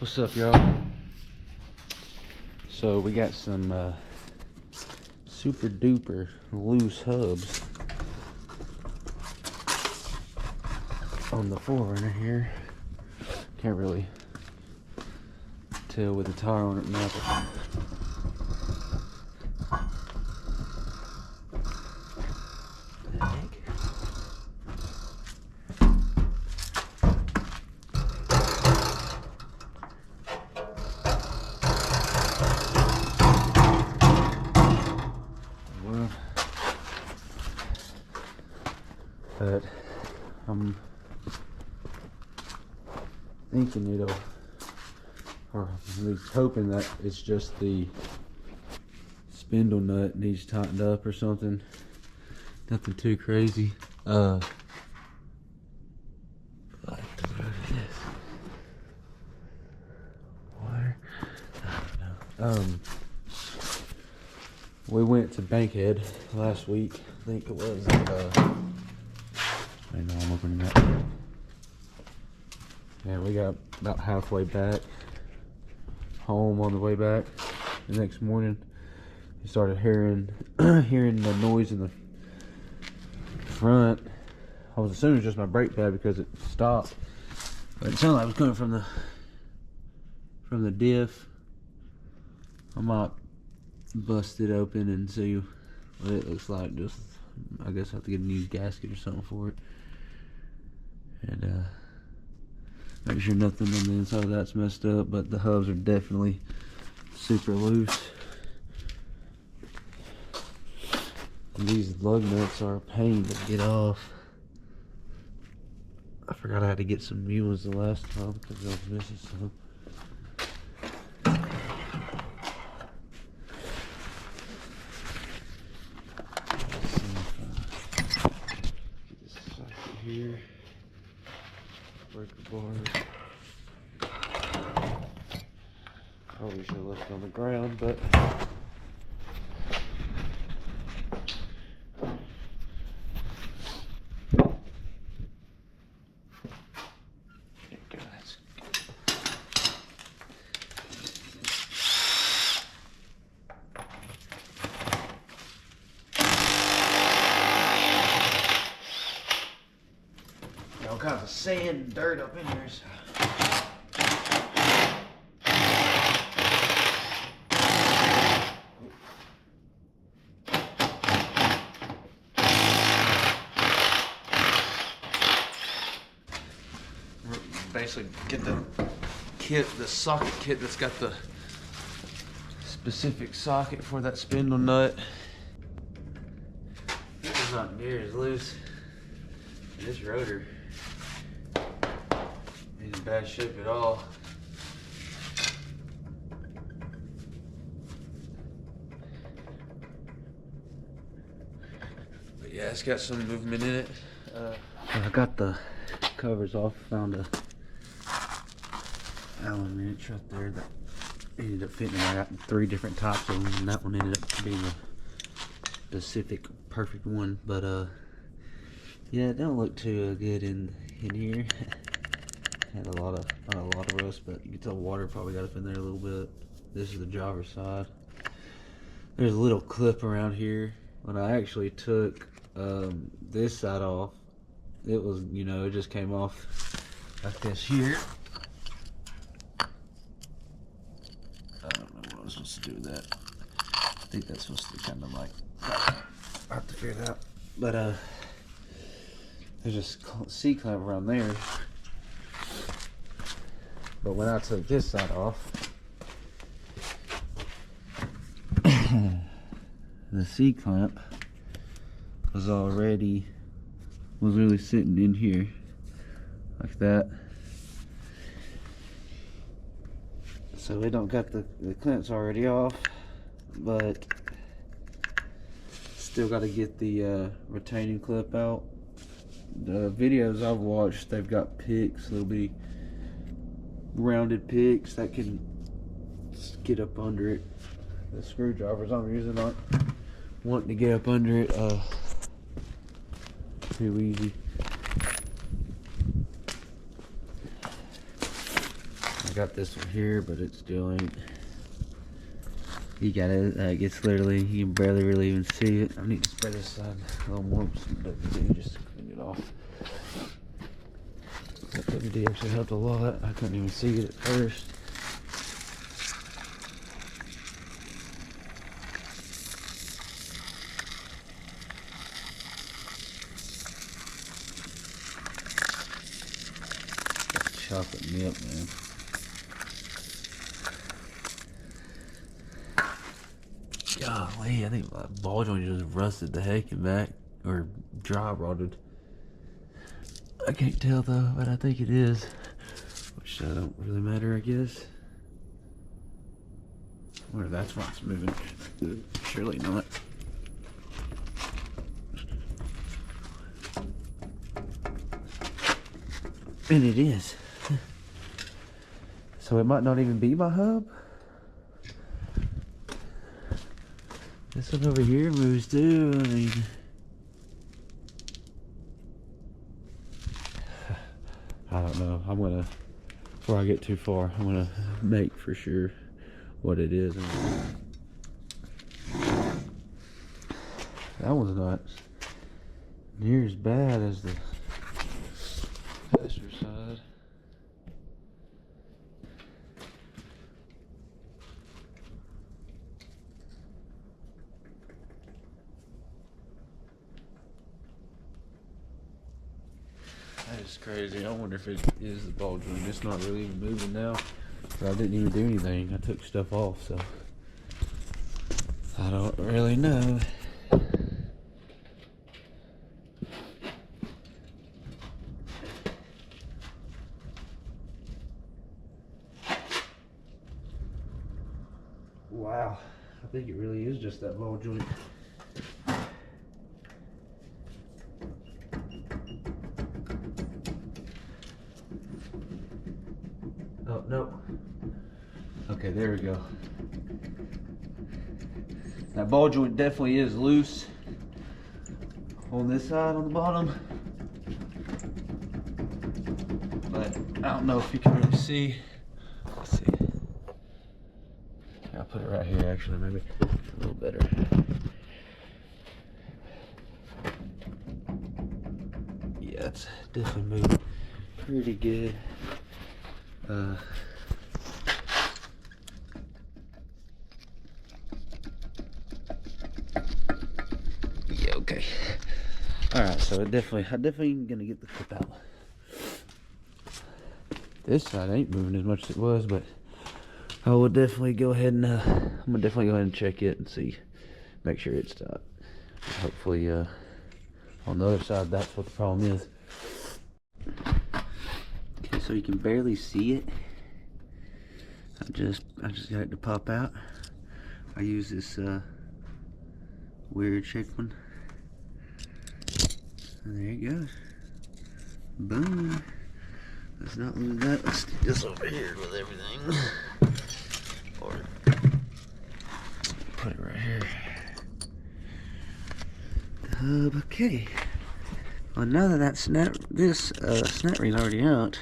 What's up, y'all? So we got some super duper loose hubs on the 4Runner here. Can't really tell with the tire on it now. But I'm thinking it'll, or at least hoping that it's just the spindle nut needs tightened up or something. Nothing too crazy. Like to go to this water. I don't know. We went to Bankhead last week. I think it was. I know I'm opening that. Yeah, we got about halfway back home. On the way back the next morning, we started hearing the noise in the front. I was assuming it was just my brake pad because it stopped, but it sounded like it was coming from the diff. I might bust it open and see what it looks like. Just, I guess I have to get a new gasket or something for it. And make sure nothing on the inside of that's messed up, but the hubs are definitely super loose. And these lug nuts are a pain to get off. I forgot I had to get some new ones the last time because I was missing some. Here, breaker bars. Probably should have left it on the ground, but all kinds of sand and dirt up in there. So. Basically get the kit, the socket kit that's got the specific socket for that spindle nut. This is not near as loose. This rotor ain't in bad shape at all. But yeah, it's got some movement in it. I got the covers off, found a Allen wrench right there that ended up fitting. I got 3 different types of them, and that one ended up being a specific perfect one. But yeah, it don't look too good in here. Had not a lot of rust, but you can tell water probably got up in there a little bit. This is the driver's side. There's a little clip around here. When I actually took this side off, it was, it just came off like this here. I don't know what I was supposed to do with that. I think that's supposed to be kind of like, I have to figure it out. But there's a C-clamp around there. But when I took this side off, the C-clamp was really sitting in here like that. So we don't got the clamps already off, but still got to get the retaining clip out. The videos I've watched, they've got picks, little bitty rounded picks that can get up under it. The screwdrivers I'm using aren't wanting to get up under it too easy. I got this one here, but it still ain't. You got it. It's literally, you can barely really even see it. I need to spray this side a little more with some WD just to clean it off. That WD actually helped a lot. I couldn't even see it at first. That's chocolate milk, man. Golly, I think my ball joint just rusted the heck and back, or dry rotted. I can't tell though, but I think it is. Which don't really matter, I guess. Or that's why it's moving. Surely not. And it is. So it might not even be my hub. This one over here moves too. I mean, I don't know. I'm gonna, before I get too far, I'm gonna make for sure what it is. That one's not near as bad as the faster side. That is crazy. I wonder if it is the ball joint. It's not really even moving now. So I didn't even do anything. I took stuff off, so I don't really know. Wow, I think it really is just that ball joint. Oh, no. Okay, there we go. That ball joint definitely is loose on this side on the bottom. But I don't know if you can really see. Let's see. I'll put it right here actually, maybe a little better. Yeah, it's definitely moving pretty good. Yeah, okay. Alright, so I definitely gonna get the clip out. This side ain't moving as much as it was, but I will definitely go ahead and I'm gonna definitely go ahead and check it and see, make sure it stopped. Hopefully on the other side that's what the problem is. Okay, so you can barely see it. I just got it to pop out. I use this weird shaped one. And there it goes. Boom. Let's not lose that. Let's stick this over here with everything. Or put it right here. Okay. Well, now that that snap ring's already out,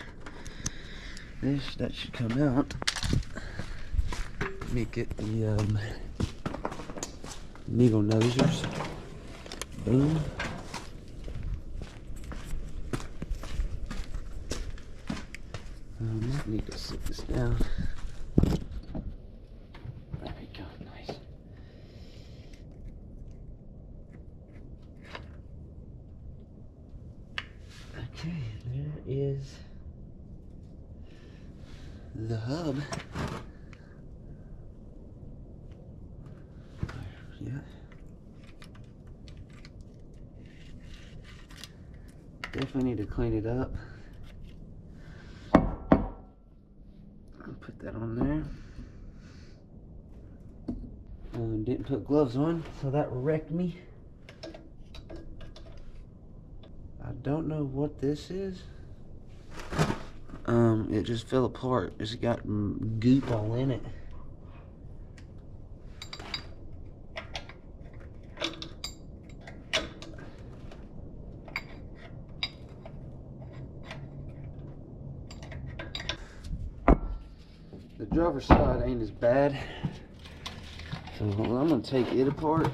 that should come out. Let me get the needle nosers. Boom. I need to sit this down. There we go, nice. Okay, there is the hub. Yeah. Definitely need to clean it up. I'll put that on there. Didn't put gloves on, so that wrecked me. I don't know what this is. It just fell apart. It's got goop all in it. The driver's side ain't as bad. So I'm gonna take it apart.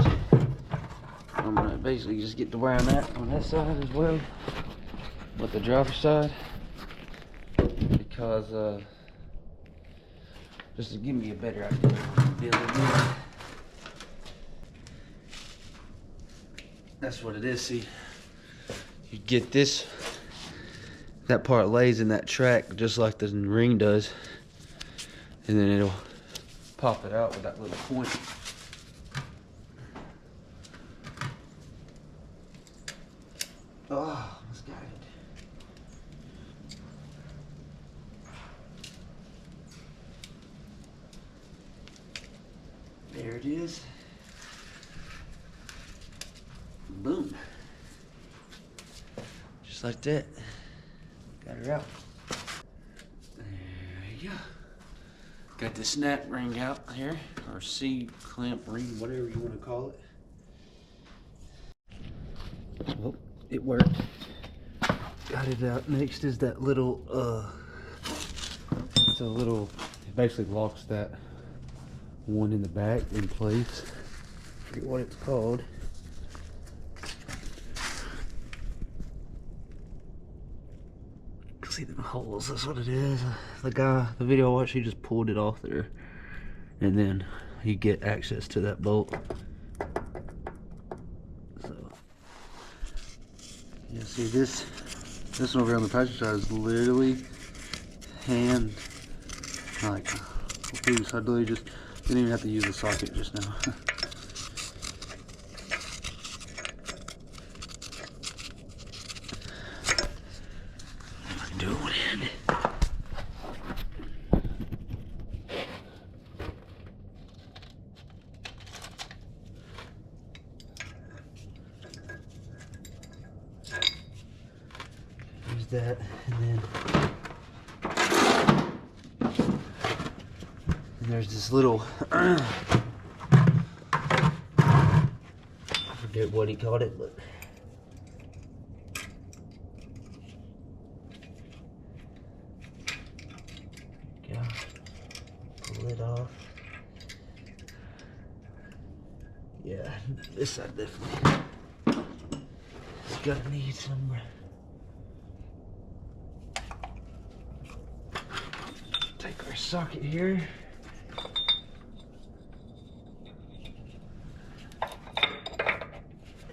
I'm gonna basically just get to where I'm at on that side as well, with the driver's side, because just to give me a better idea of what I'm dealing with. That's what it is. See, you get this, that part lays in that track just like the ring does, and then it'll pop it out with that little point. Oh, let's get it. There it is. Boom. Just like that. Got her out. There you go. Got the snap ring out here, or C-clamp ring, whatever you want to call it. Well, it worked. Got it out. Next is that little, it's a little, it basically locks that one in the back in place. I forget what it's called. See them holes, that's what it is. The guy, the video I watched, he just pulled it off there, and then you get access to that bolt. So yeah, see this one over on the passenger side is literally hand, like loose. I literally just didn't even have to use the socket just now. That, and there's this little I forget what he called it, but yeah, pull it off. Yeah, this side definitely it's gonna need some. Take our socket here.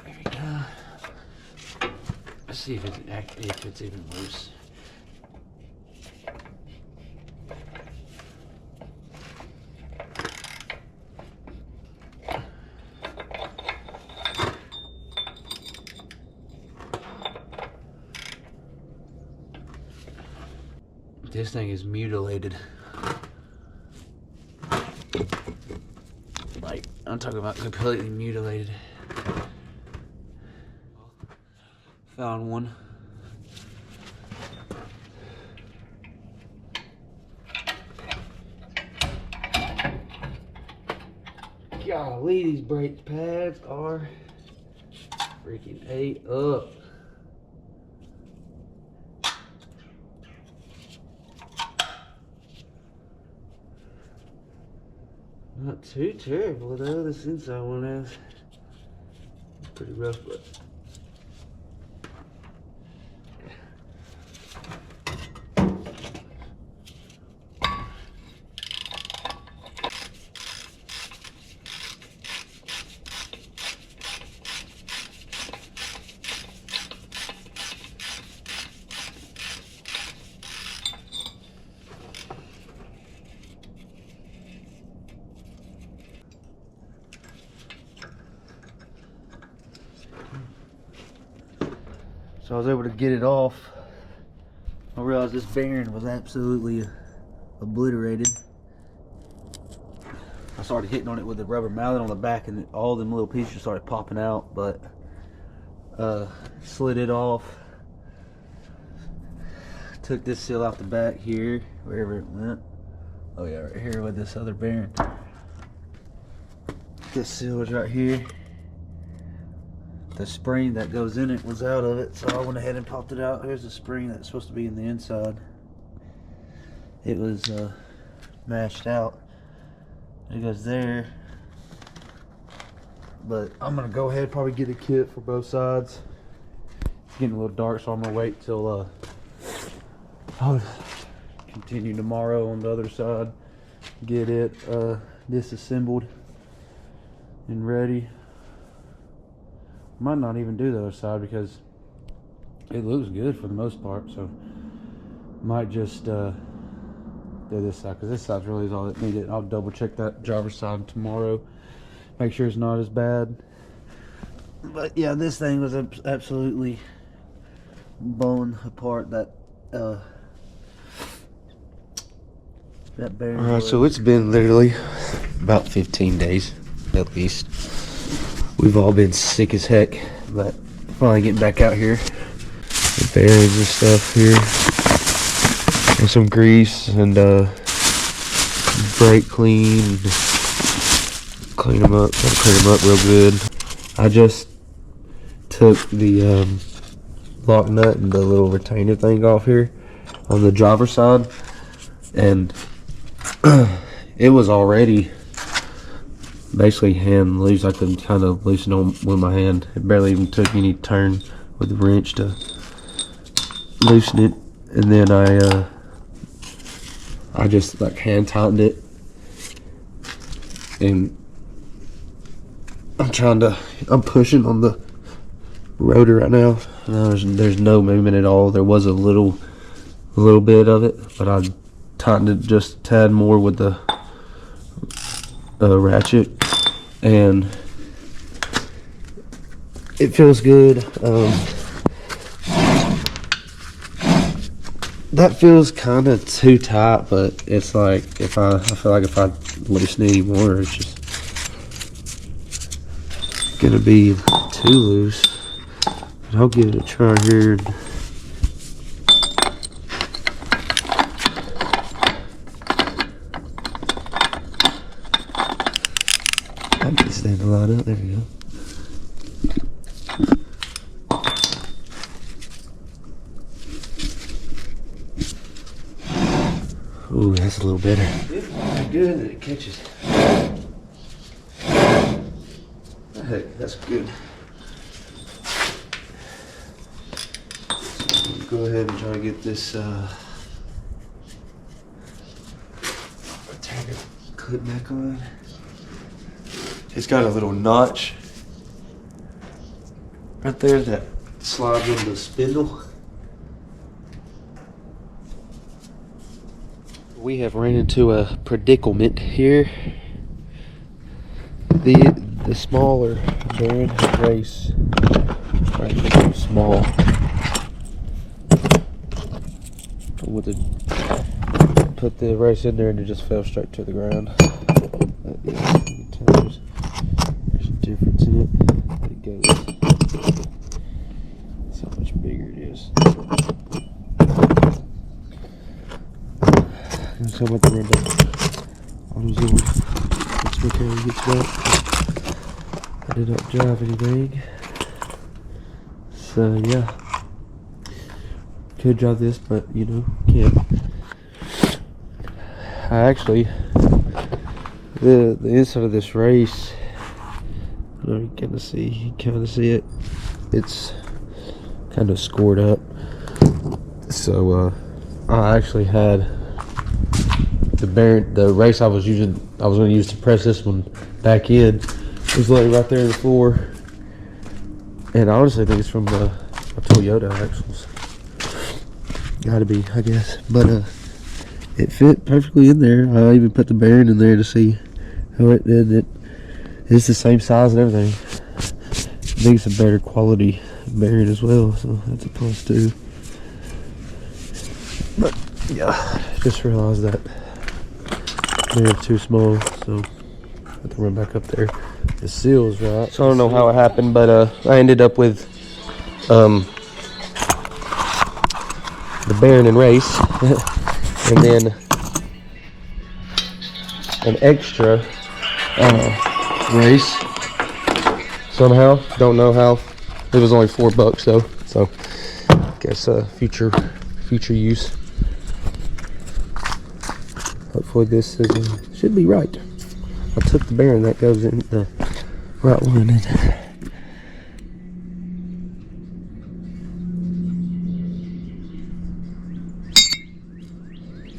There we go. Let's see if it's even loose. This thing is mutilated. Like, I'm talking about completely mutilated. Found one. Golly, these brake pads are freaking ate up. Not too terrible though. This inside one is pretty rough, but so I was able to get it off. I realized this bearing was absolutely obliterated. I started hitting on it with the rubber mallet on the back, and all them little pieces started popping out, but slid it off. Took this seal off the back here, wherever it went. Oh yeah, right here with this other bearing. This seal is right here. The spring that goes in it was out of it, so I went ahead and popped it out. Here's the spring that's supposed to be in the inside. It was mashed out. It goes there. But I'm gonna go ahead and probably get a kit for both sides. It's getting a little dark, so I'm gonna wait till I'll continue tomorrow on the other side. Get it disassembled and ready. Might not even do the other side because it looks good for the most part, so might just do this side, because this side really is all that needed. I'll double check that driver's side tomorrow, make sure it's not as bad. But yeah, this thing was absolutely blown apart. That bearing. Alright, so it's been literally about 15 days at least. We've all been sick as heck, but finally getting back out here. The bearings and stuff here, and some grease and brake clean. Clean them up, try to clean them up real good. I just took the lock nut and the little retainer thing off here on the driver's side, and it was already basically hand loose. I could kind of loosen it with my hand. It barely even took any turn with the wrench to loosen it, and then I just like hand tightened it, and I'm pushing on the rotor right now. There's no movement at all. There was a little bit of it, but I tightened it just a tad more with the ratchet, and it feels good. That feels kind of too tight, but it's like I feel like if I loosen it anymore, it's just gonna be too loose. But I'll give it a try here. I can stand a lot up. There we go. Ooh, that's a little better. Good that it catches. Heck, that's good. So go ahead and try to get this retainer clip back on. It's got a little notch right there that slides on the spindle. We have ran into a predicament here. The smaller bearing race, right, too small. Put the race in there and it just fell straight to the ground. There's a difference in it. It goes. That's how much bigger it is. That's how much the window. Let's look how he gets back. I did not drive anything. So yeah. Could drive this, but you know, can't. I actually, the inside of this race, I don't know, you kind of see it. It's kind of scored up. So I actually had the race I was going to use to press this one back in. It was laying right there on the floor, and I honestly think it's from a Toyota axles. Gotta be, I guess. But it fit perfectly in there. I even put the bearing in there to see how it did. It is the same size and everything. I think it's a better quality bearing as well, so that's a plus too. But yeah, just realized that they're too small, so I have to run back up there. The seal's right. So I don't know how it happened, but I ended up with the bearing and race, and then an extra race somehow. Don't know how. It was only $4 though, so I guess future use. Hopefully this is, should be right. I took the bearing that goes in the right one.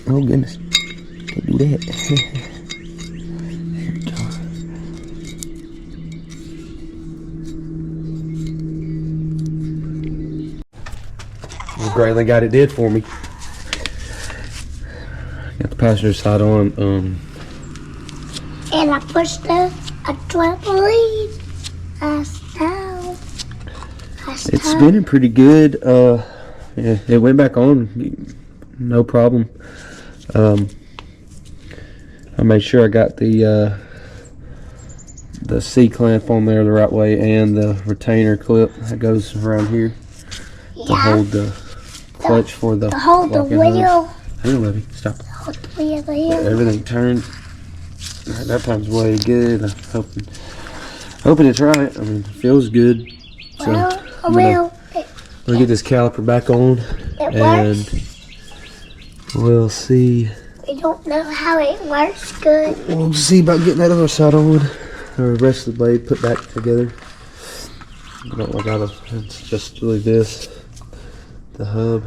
Oh goodness, can't do that. There we go. Well, Graylin got it did for me. Got the passenger side on. And I pushed a trampoline. It's spinning pretty good. Yeah, it went back on, no problem. I made sure I got the C clamp on there the right way, and the retainer clip that goes around here to hold the clutch for the to hold the wheel. Hey, Levy, stop. Hold the wheel here. Everything turned. That time's way good. I'm hoping it's right. I mean, it feels good. So Well, we'll get this caliper back on, and we'll see. we don't know how it works good. We'll see about getting that other side on, or the rest of the blade put back together. It's just really this, the hub.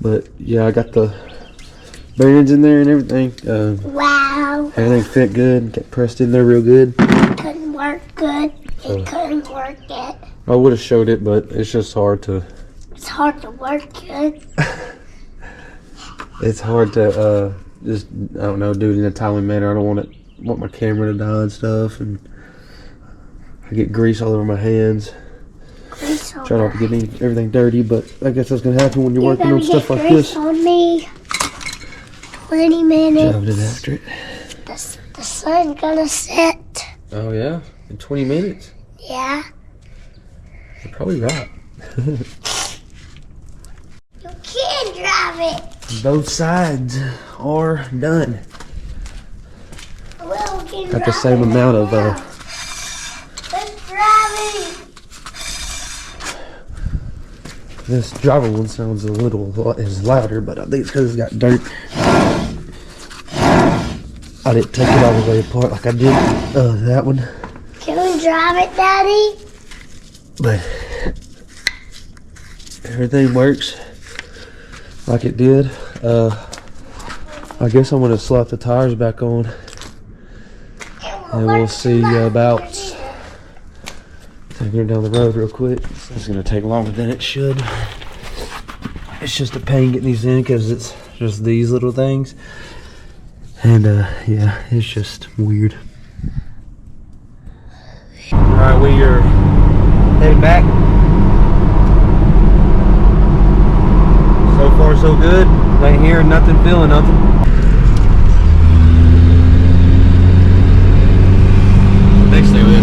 But yeah, I got the bearings in there and everything. Wow. Everything fit good, got pressed in there real good. It couldn't work good. It couldn't work it. I would have showed it, but it's just hard to. It's hard to work good. It's hard to just, I don't know, do it in a timely manner. I don't want my camera to die and stuff, and I get grease all over my hands. Try not to get everything dirty, but I guess that's gonna happen when you're working on stuff like this. On me. 20 minutes. Shoved it after it. The sun's gonna set. Oh yeah, in 20 minutes. Yeah. You're probably right. You can drive it. Both sides are done. Well, we can Got the drive same it amount of now. Let's drive it. This driver one sounds a little is louder, but I think it's because it's got dirt. I didn't take it all the way apart like I did that one. Can we drive it, Daddy? But everything works like it did. I guess I'm going to slap the tires back on, and we'll see about taking it down the road real quick. It's going to take longer than it should. It's just a pain getting these in because it's just these little things, and yeah, it's just weird. Alright, we are heading back. So far so good. Ain't hearing nothing, feeling nothing. Next thing we